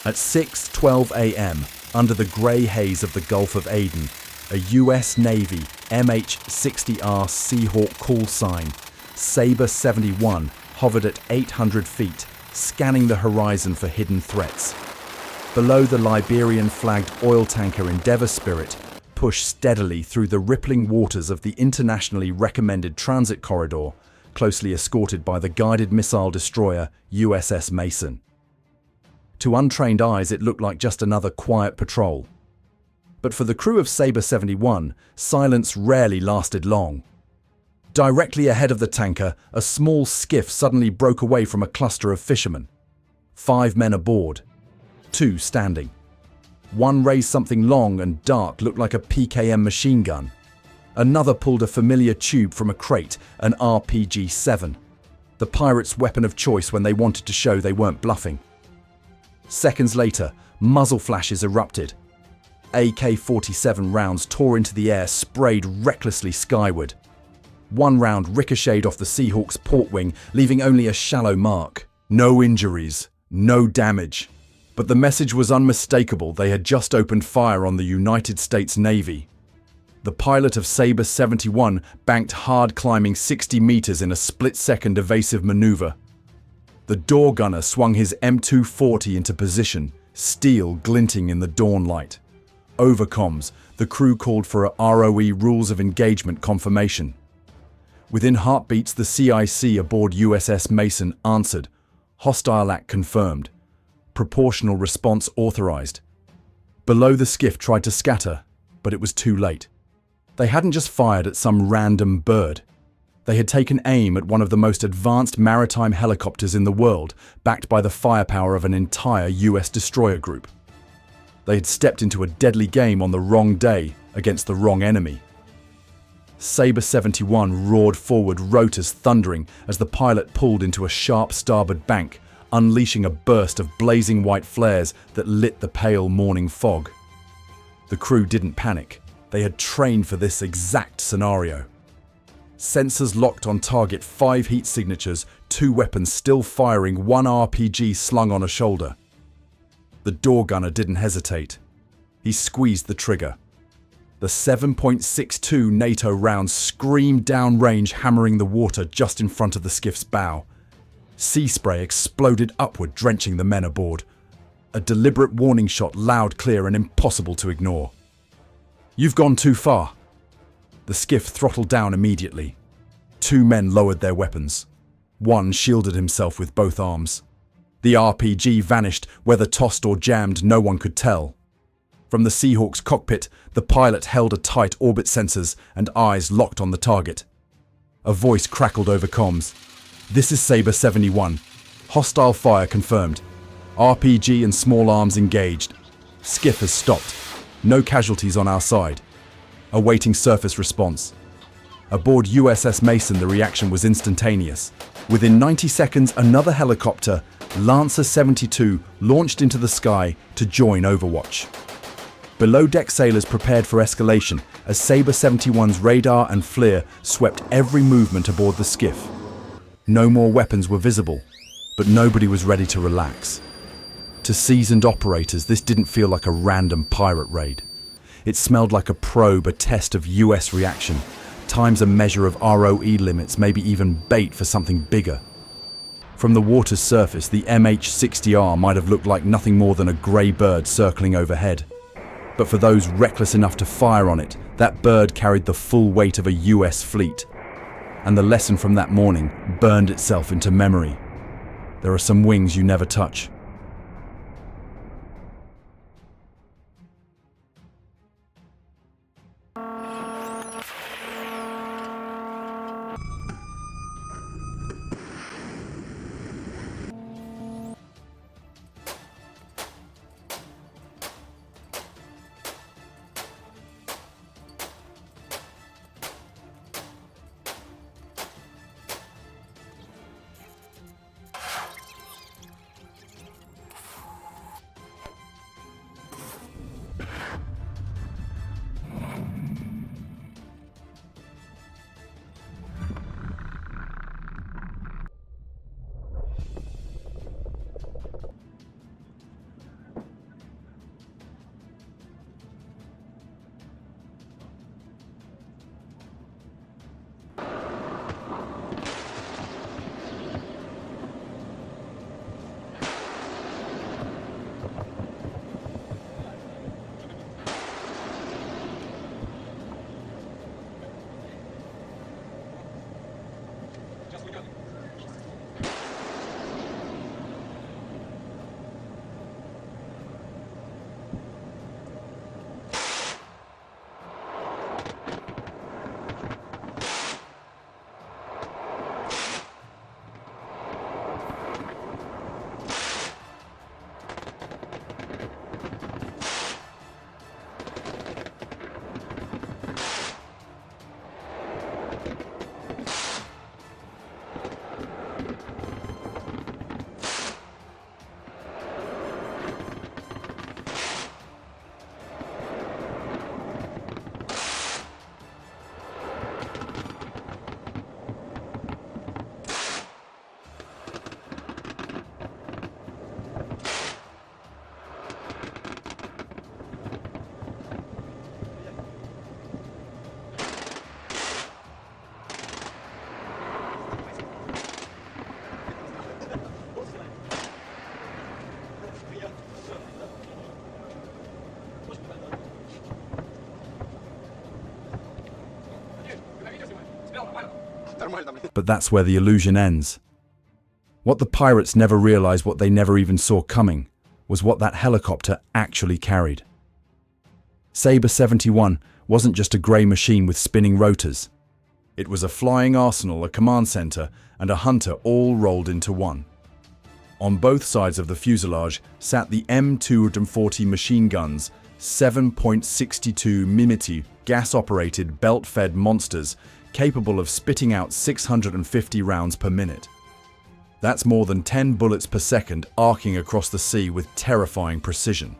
At 6:12 a.m., under the grey haze of the Gulf of Aden, a US Navy MH-60R Seahawk call sign, Sabre 71, hovered at 800 feet, scanning the horizon for hidden threats. Below, the Liberian-flagged oil tanker Endeavour Spirit pushed steadily through the rippling waters of the internationally recommended transit corridor, closely escorted by the guided missile destroyer USS Mason. To untrained eyes, it looked like just another quiet patrol. But for the crew of Sabre 71, silence rarely lasted long. Directly ahead of the tanker, a small skiff suddenly broke away from a cluster of fishermen. 5 men aboard, 2 standing. One raised something long and dark, looked like a PKM machine gun. Another pulled a familiar tube from a crate, an RPG-7, the pirates' weapon of choice when they wanted to show they weren't bluffing. Seconds later, muzzle flashes erupted. AK-47 rounds tore into the air, sprayed recklessly skyward. One round ricocheted off the Seahawk's port wing, leaving only a shallow mark. No injuries, no damage. But the message was unmistakable. They had just opened fire on the United States Navy. The pilot of Sabre 71 banked hard, climbing 60 meters in a split-second evasive maneuver. The door gunner swung his M240 into position, steel glinting in the dawn light. Over comms, the crew called for a ROE Rules of Engagement confirmation. Within heartbeats, the CIC aboard USS Mason answered, "Hostile act confirmed. Proportional response authorized." Below, the skiff tried to scatter, but it was too late. They hadn't just fired at some random bird. They had taken aim at one of the most advanced maritime helicopters in the world, backed by the firepower of an entire US destroyer group. They had stepped into a deadly game on the wrong day against the wrong enemy. Sabre 71 roared forward, rotors thundering as the pilot pulled into a sharp starboard bank, unleashing a burst of blazing white flares that lit the pale morning fog. The crew didn't panic. They had trained for this exact scenario. Sensors locked on target, 5 heat signatures, 2 weapons still firing, 1 RPG slung on a shoulder. The door gunner didn't hesitate. He squeezed the trigger. The 7.62 NATO round screamed downrange, hammering the water just in front of the skiff's bow. Sea spray exploded upward, drenching the men aboard. A deliberate warning shot, loud, clear, and impossible to ignore. "You've gone too far." The skiff throttled down immediately. 2 men lowered their weapons. One shielded himself with both arms. The RPG vanished, whether tossed or jammed, no one could tell. From the Seahawk's cockpit, the pilot held a tight orbit, sensors and eyes locked on the target. A voice crackled over comms. "This is Sabre 71. Hostile fire confirmed. RPG and small arms engaged. Skiff has stopped. No casualties on our side. Awaiting surface response." Aboard USS Mason, the reaction was instantaneous. Within 90 seconds, another helicopter, Lancer 72, launched into the sky to join Overwatch. Below-deck sailors prepared for escalation as Sabre 71's radar and FLIR swept every movement aboard the skiff. No more weapons were visible, but nobody was ready to relax. To seasoned operators, this didn't feel like a random pirate raid. It smelled like a probe, a test of US reaction, times a measure of ROE limits, maybe even bait for something bigger. From the water's surface, the MH-60R might have looked like nothing more than a grey bird circling overhead. But for those reckless enough to fire on it, that bird carried the full weight of a US fleet. And the lesson from that morning burned itself into memory. There are some wings you never touch. But that's where the illusion ends. What the pirates never realized, what they never even saw coming, was what that helicopter actually carried. Sabre 71 wasn't just a grey machine with spinning rotors. It was a flying arsenal, a command center, and a hunter all rolled into one. On both sides of the fuselage sat the M240 machine guns, 7.62 mm gas-operated, belt-fed monsters capable of spitting out 650 rounds per minute. That's more than 10 bullets per second arcing across the sea with terrifying precision.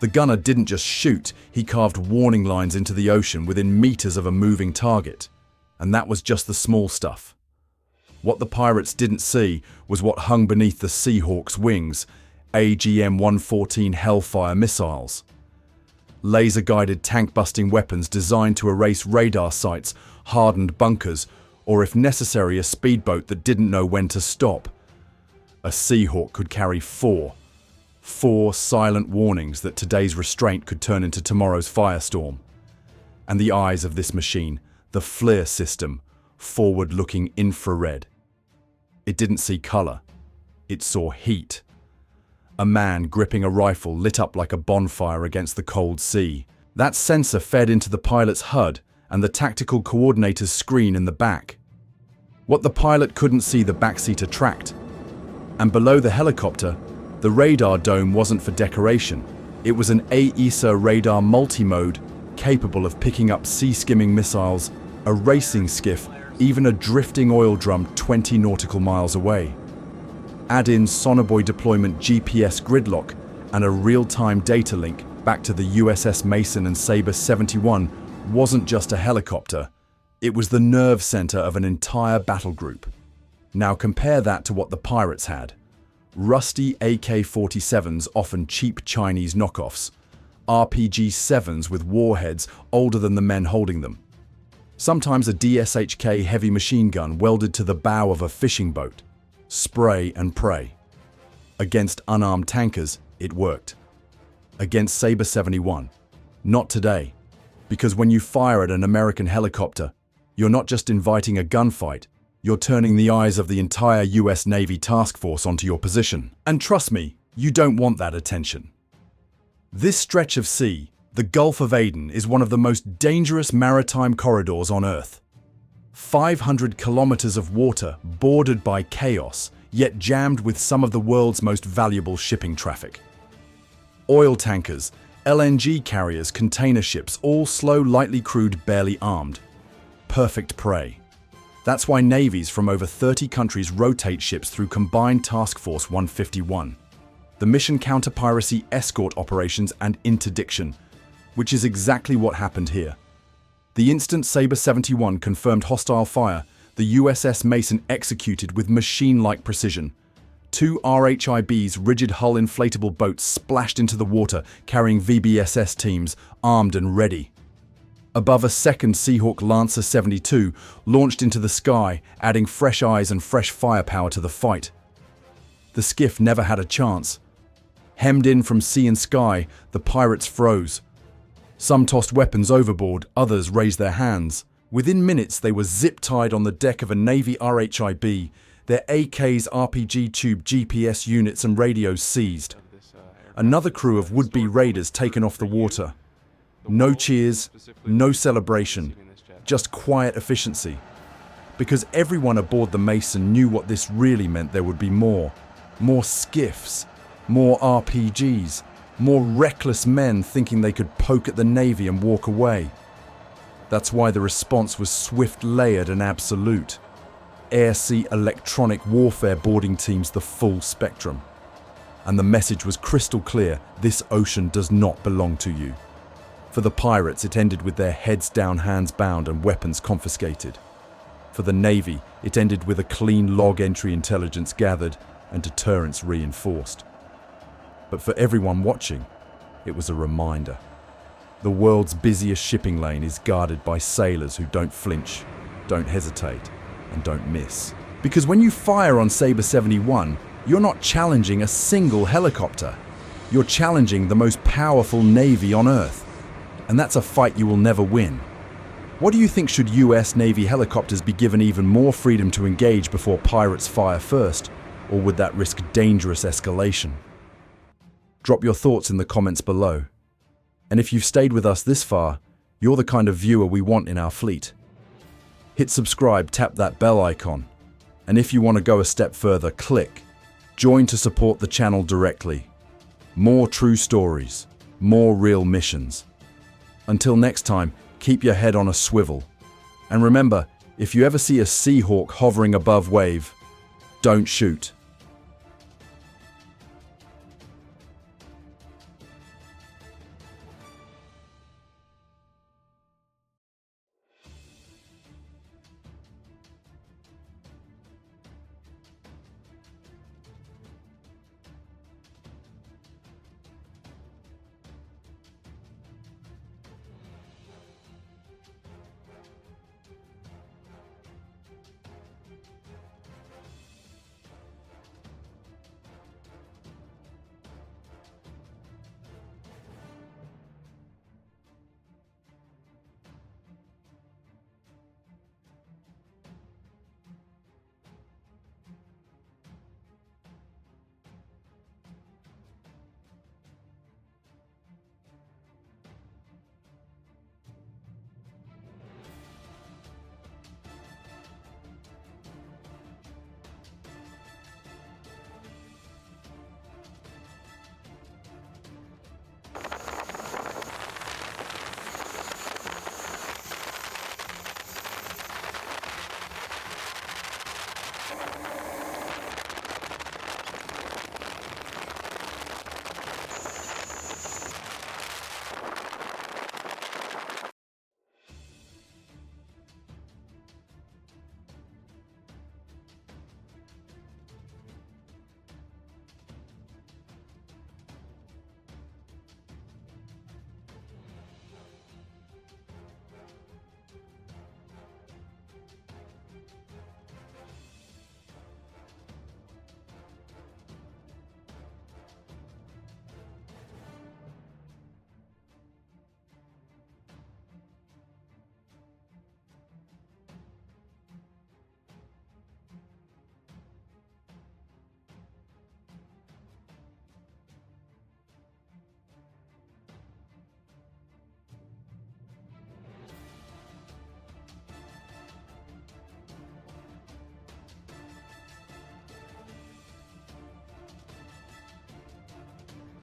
The gunner didn't just shoot, he carved warning lines into the ocean within meters of a moving target. And that was just the small stuff. What the pirates didn't see was what hung beneath the Seahawk's wings, AGM-114 Hellfire missiles. Laser-guided tank-busting weapons designed to erase radar sites, hardened bunkers, or if necessary a speedboat that didn't know when to stop. A Seahawk could carry four silent warnings that today's restraint could turn into tomorrow's firestorm. And the eyes of this machine, the FLIR system, forward-looking infrared. It didn't see color. It saw heat. A man gripping a rifle lit up like a bonfire against the cold sea. That sensor fed into the pilot's HUD and the tactical coordinator's screen in the back. What the pilot couldn't see, the backseater tracked. And below the helicopter, the radar dome wasn't for decoration. It was an AESA radar multi-mode capable of picking up sea-skimming missiles, a racing skiff, even a drifting oil drum 20 nautical miles away. Add in sonobuoy deployment GPS gridlock and a real-time data link back to the USS Mason, and Sabre 71 wasn't just a helicopter, it was the nerve center of an entire battle group. Now compare that to what the pirates had. Rusty AK-47s, often cheap Chinese knockoffs. RPG-7s with warheads older than the men holding them. Sometimes a DSHK heavy machine gun welded to the bow of a fishing boat. Spray and pray. Against unarmed tankers, it worked. Against Sabre 71, not today. Because when you fire at an American helicopter, you're not just inviting a gunfight, you're turning the eyes of the entire US Navy task force onto your position. And trust me, you don't want that attention. This stretch of sea, the Gulf of Aden, is one of the most dangerous maritime corridors on Earth. 500 kilometers of water bordered by chaos, yet jammed with some of the world's most valuable shipping traffic. Oil tankers, LNG carriers, container ships, all slow, lightly crewed, barely armed. Perfect prey. That's why navies from over 30 countries rotate ships through Combined Task Force 151, the mission counter-piracy escort operations and interdiction, which is exactly what happened here. The instant Sabre 71 confirmed hostile fire, the USS Mason executed with machine-like precision. 2 RHIB's rigid hull inflatable boats splashed into the water, carrying VBSS teams, armed and ready. Above, a second Seahawk Lancer 72 launched into the sky, adding fresh eyes and fresh firepower to the fight. The skiff never had a chance. Hemmed in from sea and sky, the pirates froze. Some tossed weapons overboard, others raised their hands. Within minutes, they were zip-tied on the deck of a Navy RHIB, their AKs, RPG tube, GPS units and radios seized. Another crew of would-be raiders taken off the water. No cheers, no celebration, just quiet efficiency. Because everyone aboard the Mason knew what this really meant. There would be more skiffs, more RPGs, more reckless men thinking they could poke at the Navy and walk away. That's why the response was swift, layered and absolute. Air-sea electronic warfare boarding teams, the full spectrum. And the message was crystal clear: this ocean does not belong to you. For the pirates, it ended with their heads down, hands bound, and weapons confiscated. For the Navy, it ended with a clean log entry, intelligence gathered, and deterrence reinforced. But for everyone watching, it was a reminder. The world's busiest shipping lane is guarded by sailors who don't flinch, don't hesitate, and don't miss. Because when you fire on Sabre 71, you're not challenging a single helicopter. You're challenging the most powerful Navy on Earth. And that's a fight you will never win. What do you think? Should US Navy helicopters be given even more freedom to engage before pirates fire first, or would that risk dangerous escalation? Drop your thoughts in the comments below. And if you've stayed with us this far, you're the kind of viewer we want in our fleet. Hit subscribe, tap that bell icon. And if you want to go a step further, click join to support the channel directly. More true stories, more real missions. Until next time, keep your head on a swivel. And remember, if you ever see a Seahawk hovering above wave, don't shoot.